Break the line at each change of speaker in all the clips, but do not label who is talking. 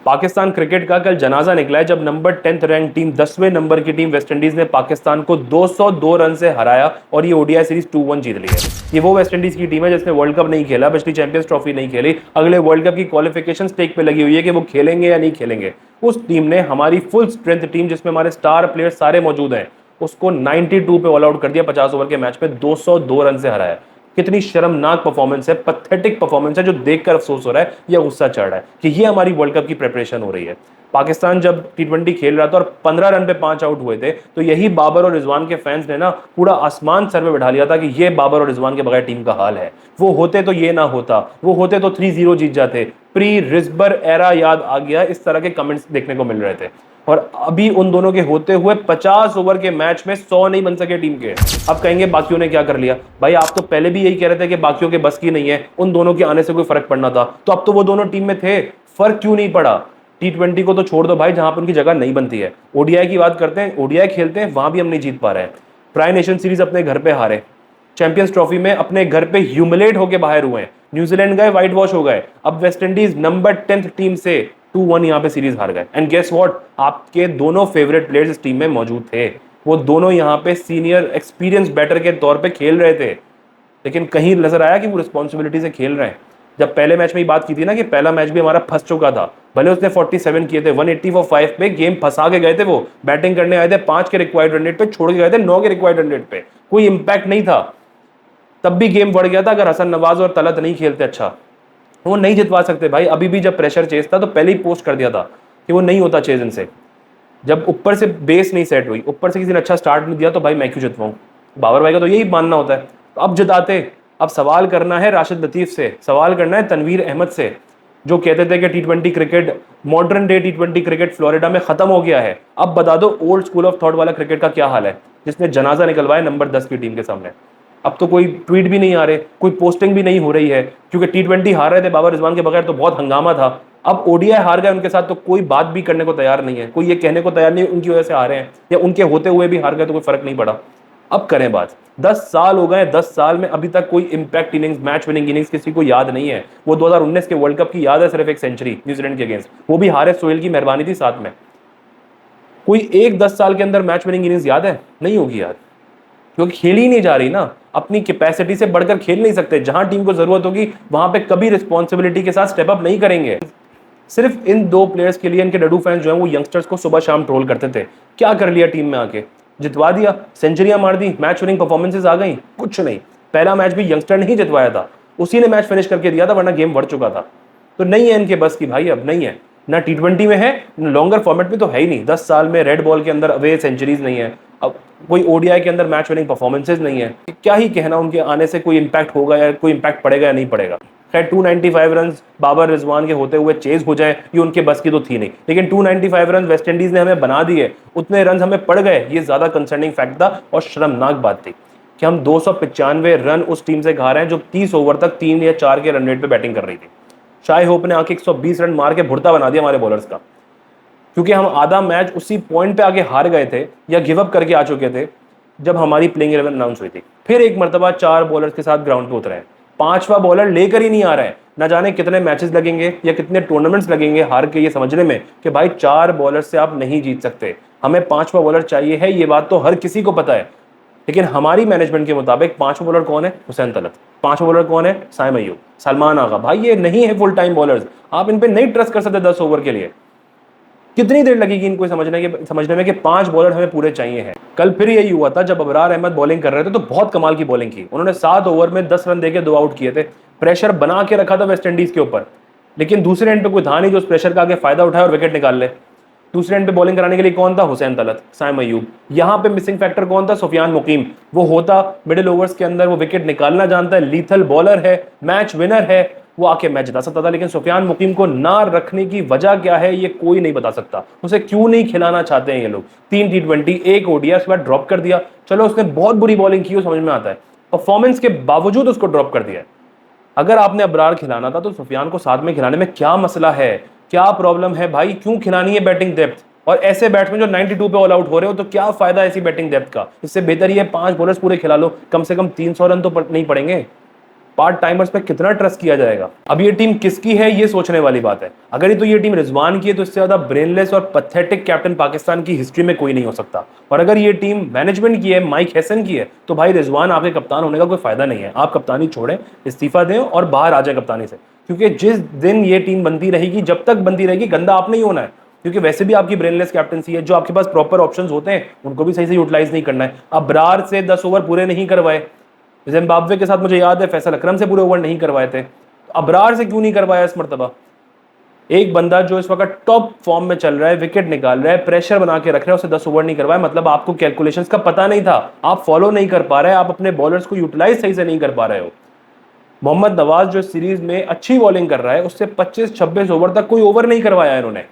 Pakistan cricket का कल जनाजा निकला है जब नंबर 10th रैंक टीम 10वें नंबर की टीम वेस्टइंडीज ने पाकिस्तान को 202 रन से हराया और ये ओडीआई सीरीज 2-1 जीत ली है। ये वो वेस्टइंडीज की टीम है जिसने वर्ल्ड कप नहीं खेला, पिछली चैंपियंस ट्रॉफी नहीं खेली, अगले वर्ल्ड कप की क्वालिफिकेशन स्टेक पे लगी हुई है कि वो खेलेंगे या नहीं खेलेंगे। उस टीम ने हमारी फुल स्ट्रेंथ टीम जिसमें हमारे स्टार प्लेयर्स सारे मौजूद हैं उसको 92 पे ऑल आउट कर दिया। 50 ओवर के मैच में 202 रन से हराया। कितनी शर्मनाक परफॉर्मेंस है, पैथेटिक परफॉर्मेंस है, जो देखकर अफसोस हो रहा है या गुस्सा चढ़ रहा है कि ये हमारी वर्ल्ड कप की प्रिपरेशन हो रही है। पाकिस्तान जब टी20 खेल रहा था और 15 रन पे 5 आउट हुए थे तो यही बाबर और रिजवान के फैंस ने ना पूरा आसमान सर पे बैठा लिया था कि ये बाबर और रिजवान के बगैर टीम का हाल है। वो होते तो ये ना होता, वो होते तो 3-0 जीत जाते। प्री रिजबर एरा याद आ गया, इस तरह के कमेंट्स देखने को मिल रहे थे। और अभी उन दोनों के होते हुए 50 ओवर के मैच में 100 नहीं बन सके टीम के। अब कहेंगे बाकियों ने क्या कर लिया। भाई आप तो पहले भी यही कह रहे थे कि बाकियों के बस की नहीं है, उन दोनों के आने से कोई फर्क पड़ना था, तो अब तो वो दोनों टीम में थे, फर्क क्यों नहीं पड़ा। टी20 को तो छोड़ दो भाई, जहां पर उनकी जगह नहीं बनती है। ओडीआई की बात करते हैं, ओडीआई खेलते हैं, वहां भी हम नहीं जीत पा रहे हैं। ट्राई नेशन सीरीज अपने घर पे हारे, चैंपियंस ट्रॉफी में अपने घर पे ह्यूमिलेट होकर बाहर हुए हैं, न्यूजीलैंड गए वाइट वॉश हो गए, अब वेस्टइंडीज नंबर 10th टीम से 2-1 यहां पे सीरीज हार गए। एंड गेस व्हाट, आपके दोनों फेवरेट प्लेयर्स इस टीम में मौजूद थे। वो दोनों यहां पे सीनियर एक्सपीरियंस बैटर के तौर पे खेल रहे थे, लेकिन कहीं नजर आया कि वो रिस्पॉन्सिबिलिटी से खेल रहे हैं। जब पहले मैच में ही बात की थी ना कि पहला मैच भी हमारा फंस चुका था, भले उसने 47 किए थे, 180 फॉर 5 पे गेम फंसा के गए थे। वो बैटिंग करने आए थे 5 के रिक्वायर्ड रन रेट पे, छोड़ के गए थे 9 के रिक्वायर्ड रन रेट पे, कोई इंपैक्ट नहीं था। तब भी गेम बढ़ गया था। अगर हसन नवाज और तलत नहीं खेलते अच्छा, वो नहीं जितवा सकते भाई। अभी भी जब प्रेशर चेज था तो पहले ही पोस्ट कर दिया था कि वो नहीं होता चेज इनसे। जब ऊपर से बेस नहीं सेट हुई, ऊपर से किसी ने अच्छा स्टार्ट नहीं दिया, तो भाई मैं क्यों जितवाऊं। बाबर भाई का तो यही मानना होता है। तो अब जिताते, अब सवाल करना है राशिद लतीफ से, सवाल करना है तनवीर अहमद से, जो कहते थे कि टी20 क्रिकेट, मॉडर्न डे टी20 क्रिकेट फ्लोरिडा में खत्म हो गया है। अब बता दो ओल्ड स्कूल ऑफ थॉट वाला क्रिकेट का क्या हाल है, जिसने जनाजा निकलवाया नंबर 10 की टीम के सामने। अब तो कोई ट्वीट भी नहीं आ रहे, कोई पोस्टिंग भी नहीं हो रही है, क्योंकि टी20 हार रहे थे बाबर रिजवान के बगैर तो बहुत हंगामा था। अब ओडीआई हार गए उनके साथ तो कोई बात भी करने को तैयार नहीं है, कोई ये कहने को तैयार नहीं उनकी वजह से हारे हैं, या उनके होते हुए भी हार गए तो कोई फर्क नहीं पड़ा। अब करें बात। 10 साल हो गए, 10 साल में अभी तक कोई impact innings, match winning innings किसी को याद नहीं है। वो 2019 के वर्ल्ड कप की याद है सिर्फ, एक सेंचुरी न्यूजीलैंड के अगेंस्ट, वो भी हारे, सोहेल की मेहरबानी थी साथ में। कोई एक 10 साल के अंदर मैच विनिंग इनिंग्स याद है? नहीं होगी यार, क्योंकि खेल ही नहीं जा रही ना, अपनी कैपेसिटी से बढ़कर खेल नहीं सकते। जहां टीम को जरूरत होगी वहां पे कभी रिस्पॉन्सिबिलिटी के साथ स्टेप अप नहीं करेंगे। सिर्फ इन दो प्लेयर्स के लिए इनके डडू फैंस जो हैं वो यंगस्टर्स को सुबह शाम ट्रोल करते थे। क्या कर लिया टीम में आके, जितवा दिया, सेंचुरियां मार दी, मैच विनिंग परफॉर्मेंसेस आ गई, कुछ नहीं। पहला मैच भी यंगस्टर ने ही जितवाया था, उसी ने मैच फिनिश करके दिया था, वरना गेम बढ़ चुका था। तो नहीं है इनके बस की भाई, अब नहीं है ना टी20 में है, लॉन्गर फॉर्मेट में तो है ही नहीं। 10 साल में रेड बॉल के अंदर अवे सेंचुरीज नहीं है, अब कोई ओडीआई के अंदर मैच विनिंग परफॉर्मेंसेज नहीं है। क्या ही कहना उनके आने से कोई इंपैक्ट होगा या कोई इंपैक्ट पड़ेगा या नहीं पड़ेगा। खैर 295 रन बाबर रिजवान के होते हुए चेज हो जाए ये उनके बस की तो थी नहीं, लेकिन 295 रन वेस्टइंडीज ने हमें बना दिए, उतने रन हमें पड़ गए, ये ज्यादा कंसर्निंग फैक्ट था और शर्मनाक बात थी कि हम 295 रन उस टीम से खा रहे हैं जो 30 ओवर तक 3 या 4 के रन रेट पे बैटिंग कर रही थी। शाही होप ने आके 120 रन मार के भुर्ता बना दिया हमारे बॉलर्स का, क्योंकि हम आधा मैच उसी पॉइंट पे आगे हार गए थे या गिव अप करके आ चुके थे जब हमारी प्लेइंग 11 अनाउंस हुई थी। फिर एक मरतबा 4 बॉलर्स के साथ ग्राउंड पे उतरे हैं, 5वां बॉलर लेकर ही नहीं आ रहा है। ना जाने कितने मैचेस लगेंगे या कितने टूर्नामेंट्स लगेंगे हार के ये समझने में कि भाई 4 बॉलर से आप नहीं जीत सकते, हमें 5वां बॉलर चाहिए है, ये बात तो हर किसी को पता है। लेकिन हमारी मैनेजमेंट के मुताबिक 5वां बॉलर कौन है? हुसैन तलत। 5वां बॉलर कौन है? साइम अय्यूब, सलमान आगा। भाई ये नहीं है फुल टाइम बॉलर्स, आप इन पे नहीं ट्रस्ट कर सकते 10 ओवर के लिए। कितनी देर लगेगी इनको समझने में कि 5 बॉलर हमें पूरे चाहिए हैं। कल फिर यही हुआ था जब अबरार अहमद बॉलिंग कर रहे थे तो बहुत कमाल की बॉलिंग की उन्होंने। 7 ओवर में 10 रन देके 2 आउट किए थे, प्रेशर बना के रखा था वेस्ट इंडीज के ऊपर, लेकिन दूसरे एंड पे कोई था नहीं जो उस प्रेशर का आगे फायदा उठाए और विकेट निकाल ले। दूसरे एंड पे बॉलिंग कराने के लिए कौन था? हुसैन तलत, साइम अय्यूब। यहां पे मिसिंग फैक्टर कौन था? सुफियान मुकीम। वो होता मिडिल ओवर्स के अंदर, वो विकेट निकालना जानता है, लीथल बॉलर है, मैच विनर है, वो आके मैच जिता सकता था। लेकिन सुफियान मुकीम को ना रखने की वजह क्या है ये कोई नहीं बता सकता। उसे क्यों नहीं खिलाना चाहते हैं ये लोग। 3 टी20 1 ओडीआई उसके बाद ड्रॉप कर दिया। चलो उसने बहुत बुरी बॉलिंग की, समझ में आता है, परफॉर्मेंस के बावजूद उसको ड्रॉप कर दिया। अगर आपने अबरार खिलाना था तो सुफियान को साथ में खिलाने में क्या मसला है, क्या प्रॉब्लम है भाई? क्यों खिलानी है बैटिंग डेप्थ? और ऐसे बैट्समैन जो 92 पे ऑल आउट हो रहे हो तो क्या फायदा ऐसी बैटिंग डेप्थ का? इससे बेहतर ये 5 बॉलर्स पूरे खिला लो, कम से कम 300 रन तो नहीं पड़ेंगे। पार्ट टाइमर्स पे कितना ट्रस्ट किया जाएगा? अब ये टीम किसकी है ये सोचने वाली बात है। अगर ये टीम रिजवान की है तो इससे ज्यादा ब्रेनलेस और पथेटिक कैप्टन पाकिस्तान की हिस्ट्री में कोई नहीं हो सकता। और अगर ये टीम मैनेजमेंट की है, माइक हैसन की है, तो भाई रिजवान आपके कप्तान होने का कोई फायदा नहीं है। आप कप्तानी छोड़ें, इस्तीफा दें और बाहर आ जाए कप्तानी से, क्योंकि जिस दिन ये टीम बनती रहेगी, जब तक बनती रहेगी, गंदा आपने ही होना है। क्योंकि वैसे भी आपकी ब्रेनलेस कैप्टनसी है। जो आपके पास प्रॉपर ऑप्शंस होते हैं उनको भी सही से यूटिलाइज नहीं करना है। अबरार से 10 ओवर पूरे नहीं करवाए, जिम्बाब्वे के साथ मुझे याद है फैसल अकरम से पूरे ओवर नहीं करवाए थे, अबरार से क्यों नहीं करवाया इस मरतबा? एक बंदा जो इस वक्त टॉप फॉर्म में चल रहा है, विकेट निकाल रहा है, प्रेशर बना के रख रहा है, उसे 10 ओवर नहीं करवाया, मतलब आपको कैलकुलेशंस का पता नहीं था, आप फॉलो नहीं कर पा रहे, आप अपने बॉलर्स को यूटिलाइज सही से नहीं कर पा रहे हो। मोहम्मद नवाज जो सीरीज में अच्छी बॉलिंग कर रहा है, उससे 25-26 ओवर तक कोई ओवर नहीं करवाया इन्होंने।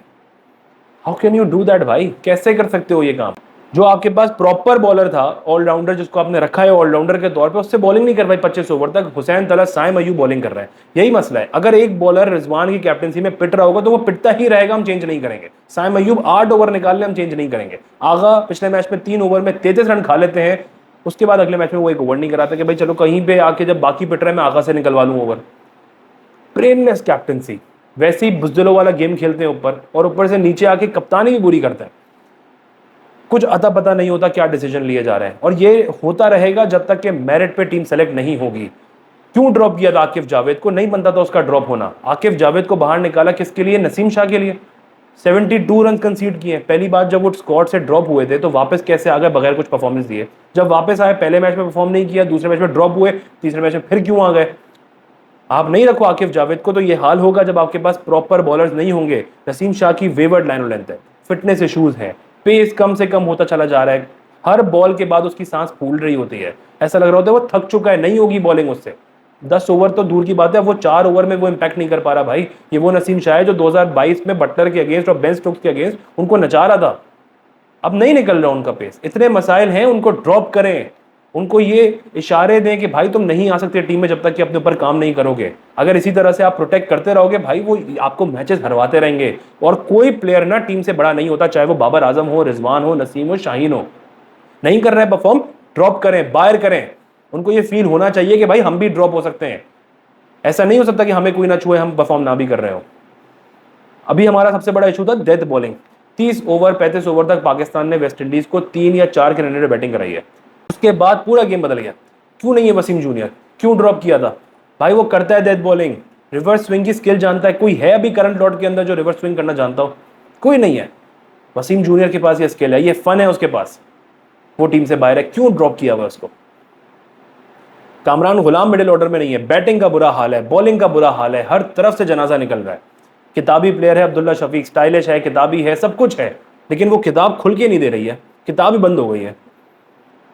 How can you do that भाई? कैसे कर सकते हो ये काम? जो आपके पास प्रॉपर बॉलर था, ऑलराउंडर जिसको आपने रखा है ऑलराउंडर के तौर पे, उससे बॉलिंग नहीं करवाई 25 ओवर तक। हुसैन तला, साइम अयूब बॉलिंग कर रहे हैं, यही मसला है। अगर एक बॉलर रिजवान की कैप्टनसी में पिट रहा होगा तो वो पिटता ही रहेगा, हम चेंज नहीं करेंगे। साइम अयूब 8 ओवर निकाल ले, हम चेंज नहीं करेंगे। आगा पिछले मैच में 3 ओवर में 33 रन खा लेते हैं, उसके बाद अगले मैच में वो एक ओवर नहीं कराते कि भाई चलो कहीं पे आके जब बाकी पिट रहे हैं मैं आगा से निकलवा लूँ ओवर। Brainless captaincy. वैसे ही बुजदिलों वाला गेम खेलते हैं ऊपर, और ऊपर से नीचे आके कप्तानी भी बुरी करते हैं। कुछ अता पता नहीं होता क्या डिसीजन लिए जा रहे हैं, और ये होता रहेगा जब तक कि मेरिट पे टीम सेलेक्ट नहीं होगी। क्यों ड्रॉप किया था आकिफ जावेद को? नहीं बनता था उसका ड्रॉप होना। आकिफ जावेद को बाहर निकाला किसके लिए? नसीम शाह के लिए। 72 रन कंसीड किए। पहली बार जब वो स्क्वाड से ड्रॉप हुए थे तो वापस कैसे आ गए बगैर कुछ परफॉर्मेंस दिए? जब वापस आए पहले मैच में परफॉर्म नहीं किया, दूसरे मैच में ड्रॉप हुए, तीसरे मैच में फिर क्यों आ गए? आप नहीं रखो आकिफ जावेद को तो ये हाल होगा जब आपके पास प्रॉपर बॉलर्स नहीं होंगे। नसीम शाह की वेवर्ड लाइन लेंथ है, फिटनेस इश्यूज हैं, पेस कम से कम होता चला जा रहा है, हर बॉल के बाद उसकी सांस फूल रही होती है, ऐसा लग रहा होता है वो थक चुका है, नहीं होगी बॉलिंग उससे। 10 ओवर तो दूर की बात है, वो 4 ओवर में वो इंपैक्ट नहीं कर पा रहा भाई। ये वो नसीम शाह है जो 2022 में बटलर के अगेंस्ट और बेन स्टोक्स के अगेंस्ट उनको नचा रहा था। अब नहीं निकल रहा उनका पेस, इतने मसाइल हैं, उनको ड्रॉप करें, उनको ये इशारे दें कि भाई तुम नहीं आ सकते टीम में जब तक कि अपने ऊपर काम नहीं करोगे। अगर इसी तरह से आप प्रोटेक्ट करते रहोगे भाई, वो आपको मैचेस हरवाते रहेंगे। और कोई प्लेयर ना टीम से बड़ा नहीं होता, चाहे वो बाबर आजम हो, रिजवान हो, नसीम हो, शाहीन हो। नहीं कर रहे परफॉर्म, ड्रॉप करें, बायर करें। उनको ये फील होना चाहिए कि भाई हम भी ड्रॉप हो सकते हैं। ऐसा नहीं हो सकता कि हमें कोई ना छुए, हम परफॉर्म ना भी कर रहे हो। अभी हमारा सबसे बड़ा इशू था डेथ बॉलिंग। 30 ओवर 35 ओवर तक पाकिस्तान ने वेस्टइंडीज को 3 या 4 के रन रेट बैटिंग कराई है। उसके बाद पूरा गेम बदल गया। क्यों नहीं है वसीम जूनियर? क्यों ड्रॉप किया था भाई? वो करता है डेथ बॉलिंग, रिवर्स स्विंग की स्किल जानता है। कोई है अभी करंट लॉट के अंदर जो रिवर्स स्विंग करना जानता हो? कोई नहीं है। वसीम जूनियर के पास ये स्किल है, ये फन है उसके पास, वो टीम से बाहर है। क्यों ड्रॉप किया हुआ उसको? कामरान गुलाम मिडिल ऑर्डर में नहीं है। बैटिंग का बुरा हाल है, बॉलिंग का बुरा हाल है, हर तरफ से जनाजा निकल रहा है। किताबी प्लेयर है अब्दुल्ला शफीक, स्टाइलिश है, किताबी है, सब कुछ है, लेकिन वो किताब खुल के नहीं दे रही है। किताब ही बंद हो गई है,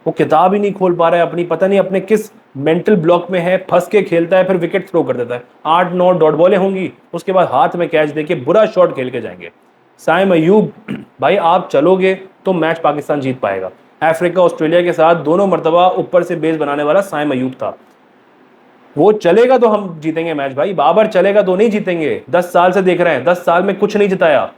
वो किताब ही नहीं खोल पा रहा है अपनी, पता नहीं अपने किस मेंटल ब्लॉक में है, फंस के खेलता है, फिर विकेट थ्रो कर देता है। 8-9 डॉट बॉलें होंगी, उसके बाद हाथ में कैच देके बुरा शॉट खेल के जाएंगे। साइम अयूब भाई आप चलोगे तो मैच पाकिस्तान जीत पाएगा। अफ्रीका ऑस्ट्रेलिया के साथ दोनों मरतबा ऊपर से बेस बनाने वाला साइम अयूब था। वो चलेगा तो हम जीतेंगे मैच भाई, बाबर चलेगा तो नहीं जीतेंगे। 10 साल से देख रहे हैं, 10 साल में कुछ नहीं जिताया।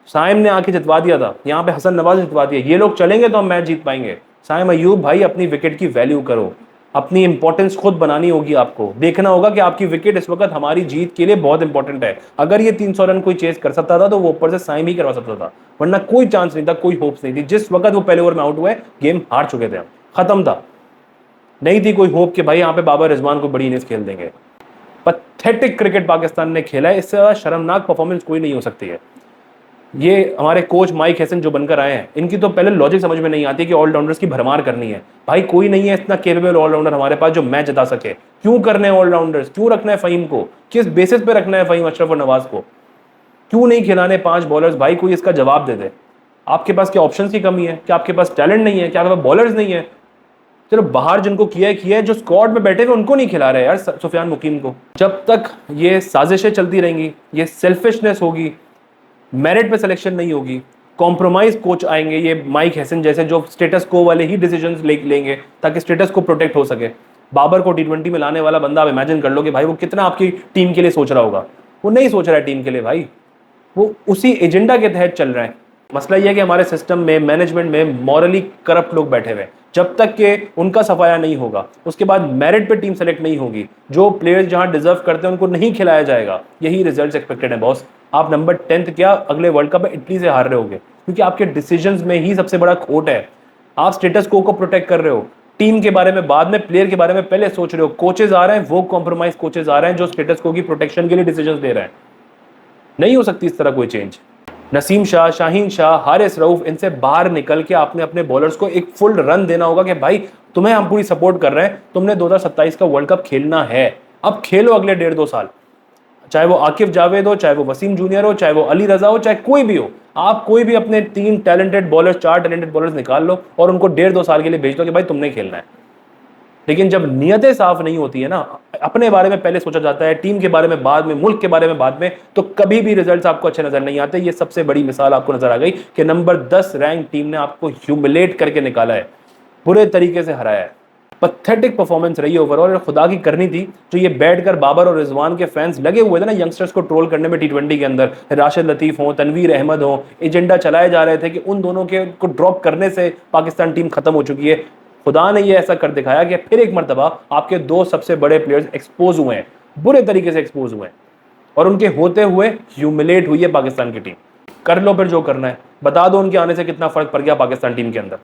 साइम ने आके जितवा दिया था, यहाँ पे हसन नवाज जितवा दिया। ये लोग चलेंगे तो हम मैच जीत पाएंगे। साइम अयूब भाई अपनी विकेट की वैल्यू करो, अपनी इंपॉर्टेंस खुद बनानी होगी। आपको देखना होगा कि आपकी विकेट इस वक्त हमारी जीत के लिए बहुत इंपॉर्टेंट है। अगर ये 300 रन कोई चेस कर सकता था तो वो ऊपर से साइम ही करवा सकता था, वरना कोई चांस नहीं था, कोई होप्स नहीं थी। जिस वक्त वो पहले ओवर में आउट हुए, गेम हार चुके थे, खत्म था, नहीं थी कोई होप कि भाई यहाँ पे बाबर रिजवान को बड़ी इनिंग्स खेल देंगे। पथेटिक क्रिकेट पाकिस्तान ने खेला है, इससे ज्यादा शर्मनाक परफॉर्मेंस कोई नहीं हो सकती है। ये हमारे कोच माइक हैसन जो बनकर आए हैं, इनकी तो पहले लॉजिक समझ में नहीं आती कि ऑलराउंडर्स की भरमार करनी है। भाई कोई नहीं है इतना केपेबल ऑलराउंडर हमारे पास जो मैच जिता सके। क्यों करने हैं ऑलराउंडर्स? क्यों रखना है फ़हीम को? किस बेसिस पे रखना है फ़हीम, अशरफ और नवाज को? क्यों नहीं खिलाने 5 बॉलर्स? भाई कोई इसका जवाब दे दे। आपके पास क्या ऑप्शंस की कमी है? क्या आपके पास टैलेंट नहीं है? क्या आपके पास बॉलर्स नहीं है? चलो बाहर जिनको किया है, जो स्क्वाड में बैठे हुए उनको नहीं खिला रहे यार, सुफियान मुकीम को। जब तक ये साजिशें चलती रहेंगी, ये सेल्फिशनेस होगी, मेरिट पे सिलेक्शन नहीं होगी, कॉम्प्रोमाइज कोच आएंगे, ये माइक हैसन जैसे जो स्टेटस को वाले ही डिसीजंस लेंगे ताकि स्टेटस को प्रोटेक्ट हो सके। बाबर को T20 में लाने वाला बंदा आप इमेजिन कर लो कि भाई वो कितना आपकी टीम के लिए सोच रहा होगा। वो नहीं सोच रहा है टीम के लिए भाई, वो उसी एजेंडा के तहत चल रहा है। मसला यह है कि हमारे सिस्टम में, मैनेजमेंट में मॉरली करप्ट लोग बैठे हुए हैं। जब तक कि उनका सफाया नहीं होगा, उसके बाद मेरिट पे टीम सेलेक्ट नहीं होगी, जो प्लेयर्स जहां डिजर्व करते हैं उनको नहीं खिलाया जाएगा, यही रिजल्ट्स एक्सपेक्टेड है बॉस। आप नंबर 10th क्या अगले वर्ल्ड कप में इटली से हार रहे होगे, क्योंकि आपके डिसीजंस में ही सबसे बड़ा खोट है। आप स्टेटस को प्रोटेक्ट कर रहे हो, टीम के बारे में बाद में, प्लेयर के बारे में पहले सोच रहे हो। कोचेज आ रहे हैं, वो कॉम्प्रोमाइज कोचेज आ रहे हैं जो स्टेटस को की प्रोटेक्शन के लिए डिसीजन दे रहे हैं। नहीं हो सकती इस तरह कोई चेंज। नसीम शाह, शाहीन शाह, हारिस रऊफ, इनसे बाहर निकल के आपने अपने बॉलर्स को एक फुल रन देना होगा कि भाई तुम्हें हम पूरी सपोर्ट कर रहे हैं, तुमने 2027 का वर्ल्ड कप खेलना है, अब खेलो अगले 1.5-2 साल। चाहे वो आकिफ जावेद हो, चाहे वो वसीम जूनियर हो, चाहे वो अली रजा हो, चाहे कोई भी हो, आप कोई भी अपने 3 टैलेंटेड बॉलर्स, 4 टैलेंटेड बॉलर्स निकाल लो और उनको 1.5-2 साल के लिए भेज दो कि भाई तुमने खेलना है। लेकिन जब नियतें साफ नहीं होती है ना, अपने बारे में पहले सोचा जाता है, टीम के बारे में बाद में, मुल्क के बारे में बाद में, तो कभी भी रिजल्ट्स आपको अच्छे नजर नहीं आते। ये सबसे बड़ी मिसाल आपको नजर आ गई कि नंबर 10 रैंक टीम ने आपको ह्यूमिलेट करके निकाला है, बुरे तरीके से हराया है। पथेटिक परफॉर्मेंस रही है ओवरऑल, और खुदा की करनी थी जो ये बैठकर बाबर और रिजवान के फैंस लगे हुए थे ना यंगस्टर्स को ट्रोल करने में टी20 के अंदर, राशिद लतीफ हो, तनवीर अहमद हो, एजेंडा चलाए जा रहे थे कि उन दोनों के को ड्रॉप करने से पाकिस्तान टीम खत्म हो चुकी है। खुदा ने ये ऐसा कर दिखाया कि फिर एक मर्तबा आपके 2 सबसे बड़े प्लेयर्स एक्सपोज हुए हैं, बुरे तरीके से एक्सपोज हुए हैं, और उनके होते हुए ह्यूमिलेट हुई है पाकिस्तान की टीम। कर लो फिर जो करना है, बता दो उनके आने से कितना फर्क पड़ गया पाकिस्तान टीम के अंदर।